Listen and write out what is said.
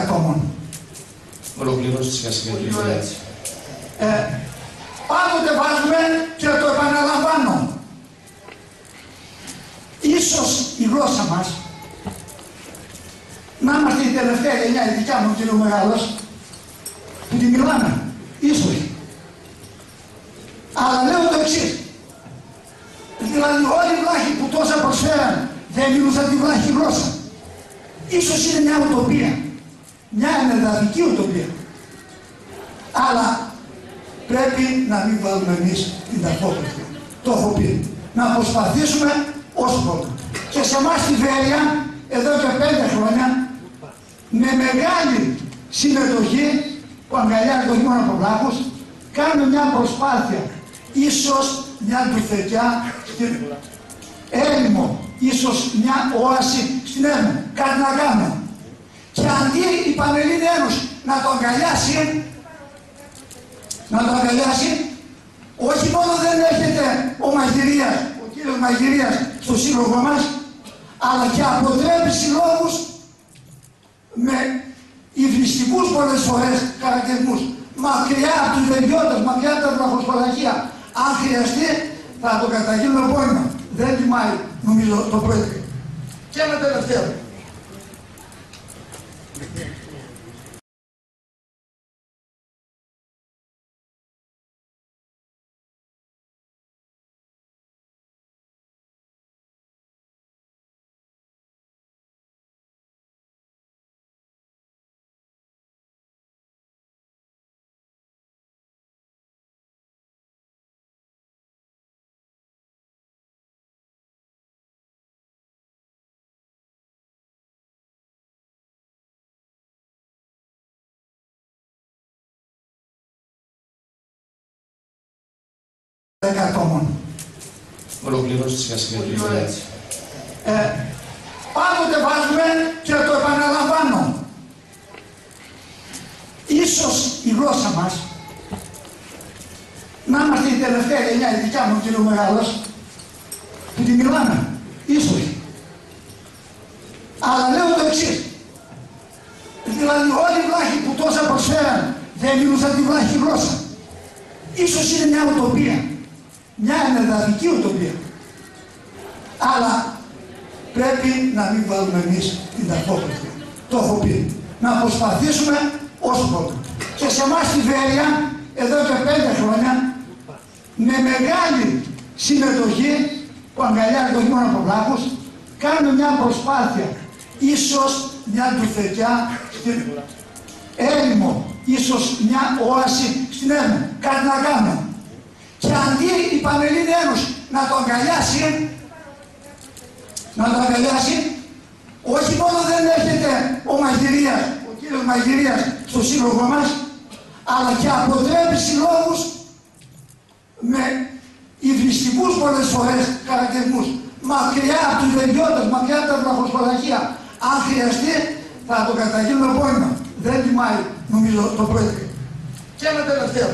ατόμων. Ολοκληρώστε σιγά σιγά. Πάντοτε βάζουμε και το επαναλαμβάνω. Ίσως η γλώσσα μας να είμαστε η τελευταία γενιά, η δικιά μου κύριο Μεγάλος, που τη μιλάμε. Ίσως. Αλλά λέω το εξής. Δηλαδή όλοι οι βλάχοι που τόσα προσφέραν δεν μιλούσαν τη βλάχη γλώσσα. Ίσως είναι μια ουτοπία. Μια ενεδαφική ουτοπία. Αλλά πρέπει να μην βάλουμε εμείς την ταυτότητα. Το έχω πει. Να προσπαθήσουμε όσο μπορούμε. Και σε εμάς στη Βέρεια, εδώ και 5 χρόνια, με μεγάλη συμμετοχή που αγκαλιάζει το χειμώνα από βλάχους, κάνουμε μια προσπάθεια. Ίσως μια τουφεκιά στην έρημο, ίσως μια όαση στην έρημο. Κάτι να κάνουμε. Και αντί η Πανελλήνη Ένωση να το αγκαλιάσει, όχι μόνο δεν έρχεται ο κύριος Μαγειρίας στο σύλλογο μας, αλλά και αποτρέπει συλλόγους με υβριστικούς πολλές φορές χαρακτηρισμούς, μακριά από τους βεριώτες, μακριά από τα βραχοσπαλαχεία. Αν χρειαστεί θα το καταγγείλουμε απόγευμα. Δεν τιμάει νομίζω το Πρόεδρο. Και ένα τελευταίο. Ατόμων. Ολοκληρώστε σιγά σιγά. Πάντοτε βάζουμε και το επαναλαμβάνω. Ίσως η γλώσσα μας να είμαστε η τελευταία γενιά, η δικιά μου κύριο Μεγάλος, που τη μιλάμε. Ίσως. Αλλά λέω το εξής. Δηλαδή όλοι οι βλάχοι που τόσα προσφέραν δεν μιλούσαν τη βλάχη γλώσσα. Ίσως είναι μια ουτοπία. Μια ενεδαφική ουτοπία. Αλλά πρέπει να μην βάλουμε εμείς την ταυτότητα. Το έχω πει. Να προσπαθήσουμε όσο μπορούμε. Και σε εμάς στη Βέρεια, εδώ και 5 χρόνια, με μεγάλη συμμετοχή που αγκαλιάζει το χειμώνα από βλάχους, κάνουμε μια προσπάθεια. Ίσως μια τουφεκιά στην έρημο, ίσως μια όαση στην έρημο. Κάτι να κάνουμε. Και αντί η Πανελλήνη Ένωση να το αγκαλιάσει, όχι μόνο δεν έρχεται ο κύριος Μαγειρίας στο σύλλογο μας, αλλά και αποτρέπει συλλόγους με υβριστικούς πολλές φορές χαρακτηρισμούς, μακριά από τους βεριώτες, μακριά από τα βραχοσπαλαχεία. Αν χρειαστεί θα το καταγγείλουμε απόγευμα. Δεν τιμάει νομίζω το Πρόεδρο. Και ένα τελευταίο.